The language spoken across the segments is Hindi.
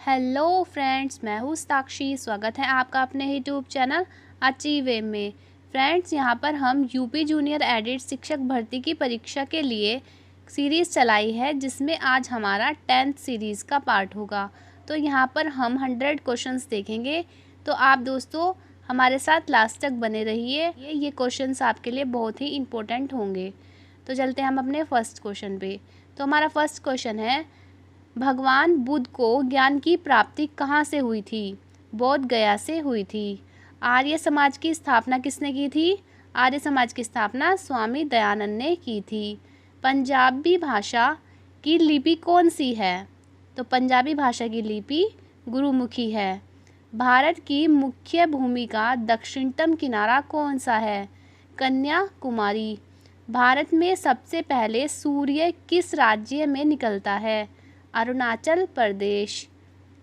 हेलो फ्रेंड्स, मैं हूँ साक्षी। स्वागत है आपका अपने यूट्यूब चैनल अचीव वे में। फ्रेंड्स, यहाँ पर हम यूपी जूनियर एडिट शिक्षक भर्ती की परीक्षा के लिए सीरीज़ चलाई है, जिसमें आज हमारा 10th सीरीज़ का पार्ट होगा। तो यहाँ पर हम 100 क्वेश्चंस देखेंगे। तो आप दोस्तों हमारे साथ लास्ट तक बने रहिए, ये क्वेश्चंस आपके लिए बहुत ही इम्पोर्टेंट होंगे। तो चलते हैं हम अपने फर्स्ट क्वेश्चन पे। तो हमारा फर्स्ट क्वेश्चन है, भगवान बुद्ध को ज्ञान की प्राप्ति कहाँ से हुई थी? बोध गया से हुई थी। आर्य समाज की स्थापना किसने की थी? आर्य समाज की स्थापना स्वामी दयानंद ने की थी। पंजाबी भाषा की लिपि कौन सी है? तो पंजाबी भाषा की लिपि गुरुमुखी है। भारत की मुख्य भूमि का दक्षिणतम किनारा कौन सा है? कन्याकुमारी। भारत में सबसे पहले सूर्य किस राज्य में निकलता है? अरुणाचल प्रदेश।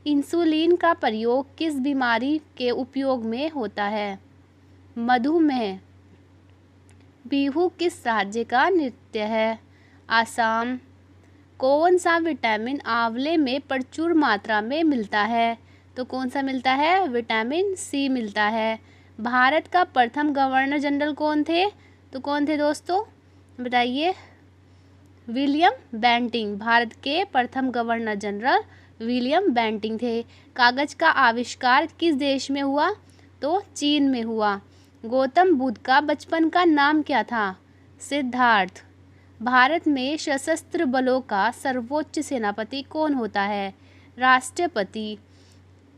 इंसुलिन का प्रयोग किस बीमारी के उपयोग में होता है? मधुमेह। बिहू किस राज्य का नृत्य है? आसाम। कौन सा विटामिन आंवले में प्रचुर मात्रा में मिलता है? तो कौन सा मिलता है? विटामिन सी मिलता है। भारत का प्रथम गवर्नर जनरल कौन थे? तो कौन थे दोस्तों, बताइए? William Bentinck. भारत के प्रथम गवर्नर जनरल विलियम बेंटिंक थे। कागज का आविष्कार किस देश में हुआ? तो चीन में हुआ। गौतम बुद्ध का बचपन का नाम क्या था? सिद्धार्थ। भारत में सशस्त्र बलों का सर्वोच्च सेनापति कौन होता है? राष्ट्रपति।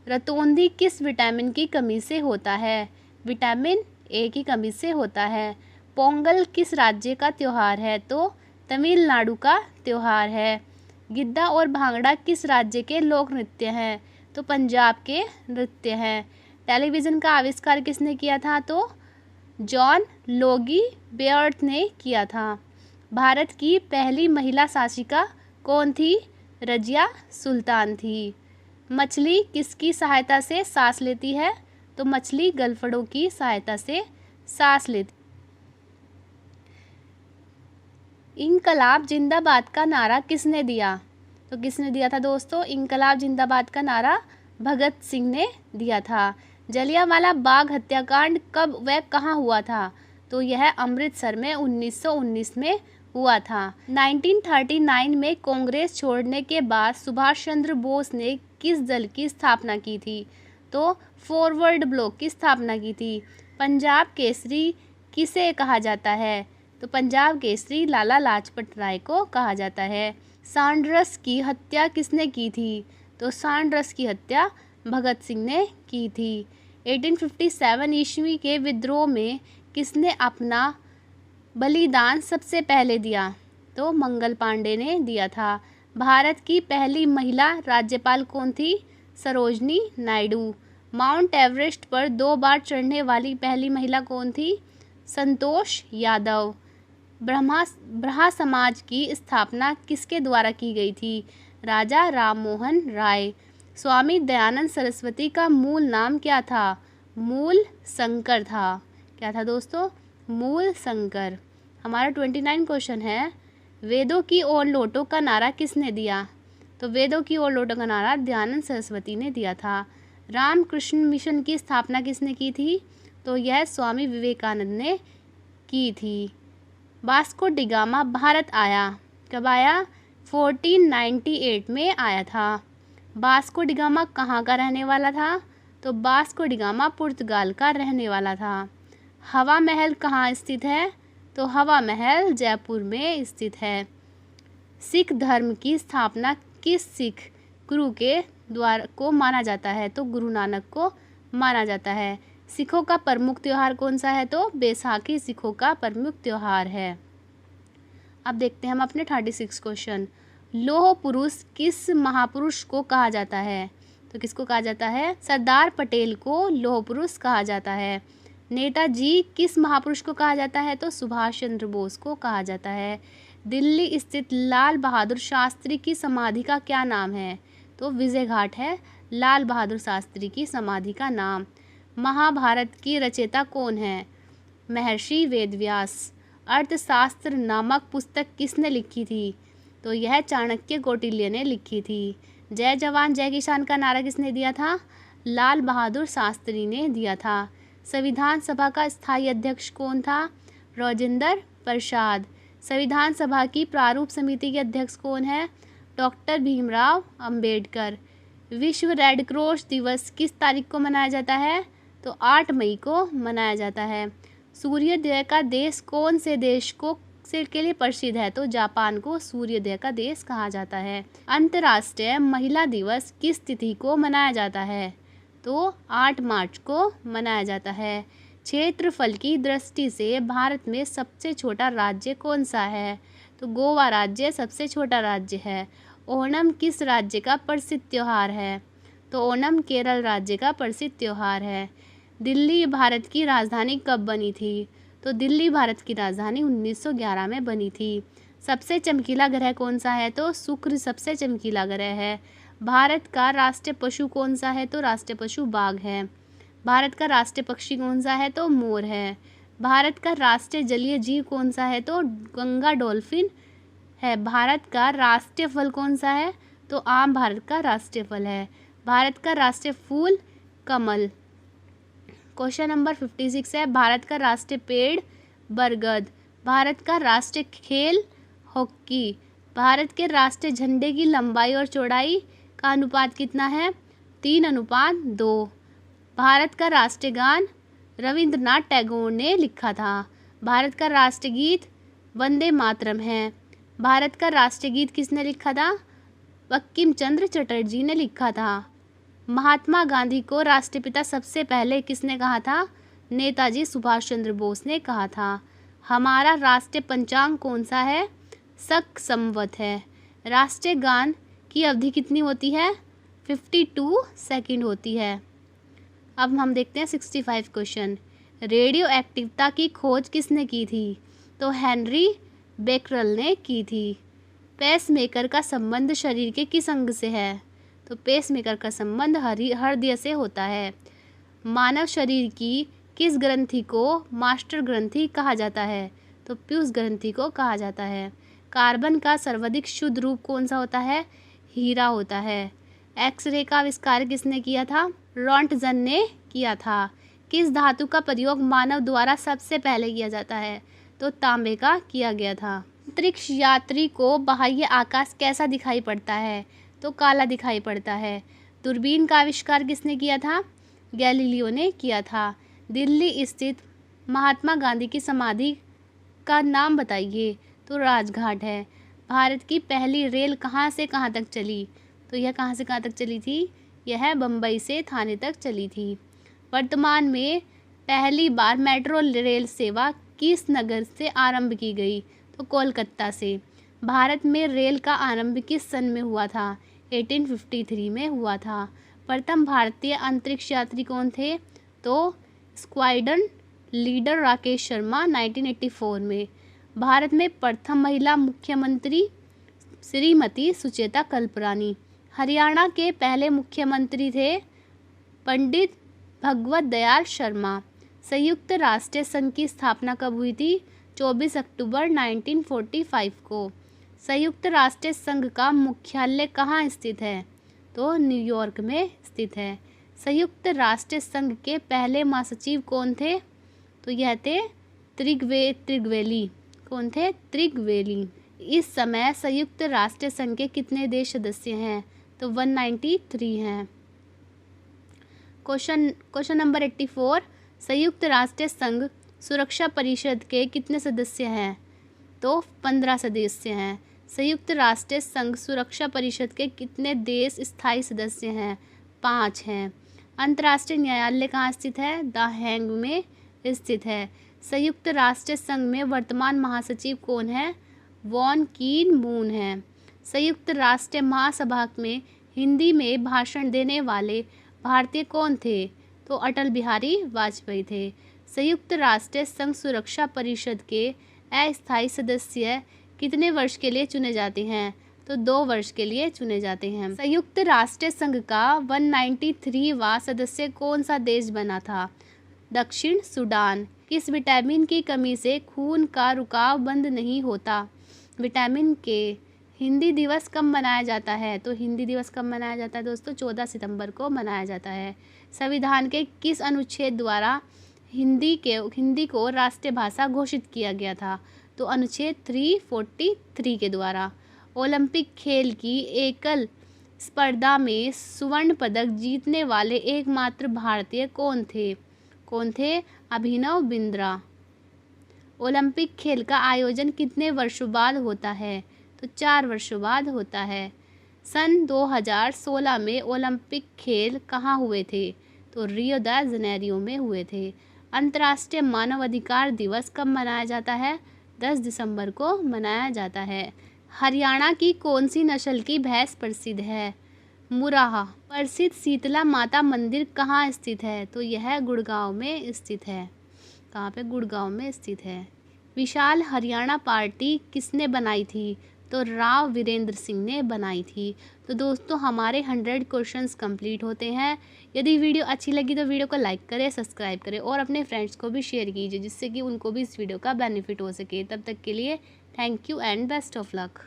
रतौंधी किस विटामिन की कमी से होता है? विटामिन ए की कमी से होता है। पोंगल किस राज्य का त्योहार है? तो तमिलनाडु का त्योहार है। गिद्दा और भांगड़ा किस राज्य के लोक नृत्य हैं? तो पंजाब के नृत्य हैं। टेलीविज़न का आविष्कार किसने किया था? तो जॉन लोगी बेयर्थ ने किया था। भारत की पहली महिला शासिका कौन थी? रजिया सुल्तान थी। मछली किसकी सहायता से सांस लेती है? तो मछली गलफड़ों की सहायता से सांस लेती। इनकलाब जिंदाबाद का नारा किसने दिया? तो किसने दिया था दोस्तों? इनकलाब जिंदाबाद का नारा भगत सिंह ने दिया था। जलियांवाला बाग हत्याकांड कब व कहाँ हुआ था? तो यह अमृतसर में 1919 में हुआ था। 1939 में कांग्रेस छोड़ने के बाद सुभाष चंद्र बोस ने किस दल की स्थापना की थी? तो फॉरवर्ड ब्लॉक की स्थापना की थी। पंजाब केसरी किसे कहा जाता है? तो पंजाब केसरी लाला लाजपत राय को कहा जाता है। सांड्रस की हत्या किसने की थी? तो सांड्रस की हत्या भगत सिंह ने की थी। 1857 ईस्वी के विद्रोह में किसने अपना बलिदान सबसे पहले दिया? तो मंगल पांडे ने दिया था। भारत की पहली महिला राज्यपाल कौन थी? सरोजनी नायडू। माउंट एवरेस्ट पर 2 बार चढ़ने वाली पहली महिला कौन थी? संतोष यादव। ब्रहा समाज की स्थापना किसके द्वारा की गई थी? राजा राममोहन राय। स्वामी दयानंद सरस्वती का मूल नाम क्या था? मूल शंकर था। क्या था दोस्तों? मूल शंकर। हमारा 29 क्वेश्चन है, वेदों की ओर लौटो का नारा किसने दिया? तो वेदों की ओर लौटो का नारा दयानंद सरस्वती ने दिया था। रामकृष्ण मिशन की स्थापना किसने की थी? तो यह स्वामी विवेकानंद ने की थी। वास्को डी गामा भारत आया कब आया? 1498 में आया था। वास्को डी गामा कहाँ का रहने वाला था? तो वास्को डी गामा पुर्तगाल का रहने वाला था। हवा महल कहाँ स्थित है? तो हवा महल जयपुर में स्थित है। सिख धर्म की स्थापना किस सिख गुरु के द्वारा को माना जाता है? तो गुरु नानक को माना जाता है। सिखों का प्रमुख त्यौहार कौन सा है? तो बैसाखी सिखों का प्रमुख त्यौहार है। अब देखते हैं हम अपने 36 क्वेश्चन। लौह पुरुष किस महापुरुष को कहा जाता है? तो किसको कहा जाता है? सरदार पटेल को लौह पुरुष कहा जाता है। नेताजी किस महापुरुष को कहा जाता है? तो सुभाष चंद्र बोस को कहा जाता है। दिल्ली स्थित लाल बहादुर शास्त्री की समाधि का क्या नाम है? तो विजय घाट है लाल बहादुर शास्त्री की समाधि का नाम। महाभारत की रचयिता कौन है? महर्षि वेदव्यास। अर्थशास्त्र नामक पुस्तक किसने लिखी थी? तो यह चाणक्य कौटिल्य ने लिखी थी। जय जवान जय किसान का नारा किसने दिया था? लाल बहादुर शास्त्री ने दिया था। संविधान सभा का स्थायी अध्यक्ष कौन था? राजेंद्र प्रसाद। संविधान सभा की प्रारूप समिति के अध्यक्ष कौन है? डॉक्टर भीमराव अंबेडकर। विश्व रेड क्रॉस दिवस किस तारीख को मनाया जाता है? तो 8 मई को मनाया जाता है। सूर्योदय का देश कौन से देश को के लिए प्रसिद्ध है? तो जापान को सूर्योदय का देश कहा जाता है। अंतर्राष्ट्रीय महिला दिवस किस तिथि को मनाया जाता है? तो 8 मार्च को मनाया जाता है। क्षेत्रफल की दृष्टि से भारत में सबसे छोटा राज्य कौन सा है? तो गोवा राज्य सबसे छोटा राज्य है। ओणम किस राज्य का प्रसिद्ध त्यौहार है? तो ओणम केरल राज्य का प्रसिद्ध त्यौहार है। दिल्ली भारत की राजधानी कब बनी थी? तो दिल्ली भारत की राजधानी 1911 में बनी थी। सबसे चमकीला ग्रह कौन सा है? तो शुक्र सबसे चमकीला ग्रह है। भारत का राष्ट्रीय पशु कौन सा है? तो राष्ट्रीय पशु बाघ है। भारत का राष्ट्रीय पक्षी कौन सा है? तो मोर है। भारत का राष्ट्रीय जलीय जीव कौन सा है? तो गंगा डॉल्फिन है। भारत का राष्ट्रीय फल कौन सा है? तो आम भारत का राष्ट्रीय फल है। भारत का राष्ट्रीय फूल कमल। क्वेश्चन नंबर 56 है, भारत का राष्ट्रीय पेड़ बरगद। भारत का राष्ट्रीय खेल हॉकी। भारत के राष्ट्रीय झंडे की लंबाई और चौड़ाई का अनुपात कितना है? 3:2। भारत का राष्ट्रीय गान रविंद्रनाथ टैगोर ने लिखा था। भारत का राष्ट्रीय गीत वंदे मातरम है। भारत का राष्ट्रीय गीत किसने लिखा था? बंकिम चंद्र चटर्जी ने लिखा था। महात्मा गांधी को राष्ट्रपिता सबसे पहले किसने कहा था? नेताजी सुभाष चंद्र बोस ने कहा था। हमारा राष्ट्रीय पंचांग कौन सा है? शक संवत है। राष्ट्रीय गान की अवधि कितनी होती है? 52 सेकंड होती है। अब हम देखते हैं 65 क्वेश्चन। रेडियो एक्टिवता की खोज किसने की थी? तो हेनरी बेकरल ने की थी। पेसमेकर का संबंध शरीर के किस अंग से है? तो पेसमेकर का संबंध हृदय से होता है। मानव शरीर की किस ग्रंथि को मास्टर ग्रंथि कहा जाता है? तो पीयूष ग्रंथि को कहा जाता है। कार्बन का सर्वाधिक शुद्ध रूप कौन सा होता है? हीरा होता है। एक्सरे का आविष्कार किसने किया था? रॉन्टजन ने किया था। किस धातु का प्रयोग मानव द्वारा सबसे पहले किया जाता है? तो तांबे का किया गया था। अंतरिक्ष यात्री को बाह्य आकाश कैसा दिखाई पड़ता है? तो काला दिखाई पड़ता है। दूरबीन का आविष्कार किसने किया था? गैलीलियो ने किया था। दिल्ली स्थित महात्मा गांधी की समाधि का नाम बताइए। तो राजघाट है। भारत की पहली रेल कहाँ से कहाँ तक चली? तो यह कहाँ से कहाँ तक चली थी? यह बम्बई से थाने तक चली थी। वर्तमान में पहली बार मेट्रो रेल सेवा किस नगर से आरंभ की गई? तो कोलकाता से। भारत में रेल का आरंभ किस सन में हुआ था? 1853 में हुआ था। प्रथम भारतीय अंतरिक्ष यात्री कौन थे? तो स्क्वाड्रन लीडर राकेश शर्मा 1984 में। भारत में प्रथम महिला मुख्यमंत्री श्रीमती सुचेता कल्परानी। हरियाणा के पहले मुख्यमंत्री थे पंडित भगवत दयाल शर्मा। संयुक्त राष्ट्र संघ की स्थापना कब हुई थी? 24 अक्टूबर 1945 को। संयुक्त राष्ट्र संघ का मुख्यालय कहाँ स्थित है? तो न्यूयॉर्क में स्थित है। संयुक्त राष्ट्र संघ के पहले महासचिव कौन थे? तो यह थे त्रिगवेली। कौन थे? त्रिगवेली। इस समय संयुक्त राष्ट्र संघ के कितने देश सदस्य हैं? तो 193 हैं। क्वेश्चन नंबर 84, संयुक्त राष्ट्र संघ सुरक्षा परिषद के कितने सदस्य हैं? तो 15 सदस्य हैं। संयुक्त राष्ट्र संघ सुरक्षा परिषद के कितने देश स्थायी सदस्य हैं? 5 हैं। अंतर्राष्ट्रीय न्यायालय कहाँ स्थित है? द हेग में स्थित है। संयुक्त राष्ट्र संघ में वर्तमान महासचिव कौन है? वॉन कीन मून है। संयुक्त राष्ट्र महासभा में हिंदी में भाषण देने वाले भारतीय कौन थे? तो अटल बिहारी वाजपेयी थे। संयुक्त राष्ट्र संघ सुरक्षा परिषद के अस्थायी सदस्य कितने वर्ष के लिए चुने जाते हैं? तो 2 वर्ष के लिए चुने जाते हैं। संयुक्त राष्ट्र संघ का 193वां सदस्य कौन सा देश बना था? दक्षिण सूडान। किस विटामिन की कमी से खून का रुकाव बंद नहीं होता? विटामिन के। हिंदी दिवस कब मनाया जाता है? तो हिंदी दिवस कब मनाया जाता है दोस्तों? 14 सितंबर को मनाया जाता है। संविधान के किस अनुच्छेद द्वारा हिंदी को राष्ट्रीय भाषा घोषित किया गया था? तो अनुच्छेद 343 के द्वारा। ओलंपिक खेल की एकल स्पर्धा में स्वर्ण पदक जीतने वाले एकमात्र भारतीय कौन थे? अभिनव बिंद्रा। ओलंपिक खेल का आयोजन कितने वर्षों बाद होता है? तो 4 वर्षों बाद होता है। सन 2016 में ओलंपिक खेल कहाँ हुए थे? तो रियो द जनेरियो में हुए थे। अंतर्राष्ट्रीय मानवाधिकार दिवस कब मनाया जाता है? 10 दिसंबर को मनाया जाता है। हरियाणा की कौन सी नस्ल की भैंस प्रसिद्ध है? मुराहा। प्रसिद्ध शीतला माता मंदिर कहाँ स्थित है? तो यह गुड़गांव में स्थित है। कहाँ पे? गुड़गांव में स्थित है। विशाल हरियाणा पार्टी किसने बनाई थी? तो राव वीरेंद्र सिंह ने बनाई थी। तो दोस्तों हमारे 100 क्वेश्चंस कंप्लीट होते हैं। यदि वीडियो अच्छी लगी तो वीडियो को लाइक करें, सब्सक्राइब करें और अपने फ्रेंड्स को भी शेयर कीजिए, जिससे कि उनको भी इस वीडियो का बेनिफिट हो सके। तब तक के लिए thank you and best of luck.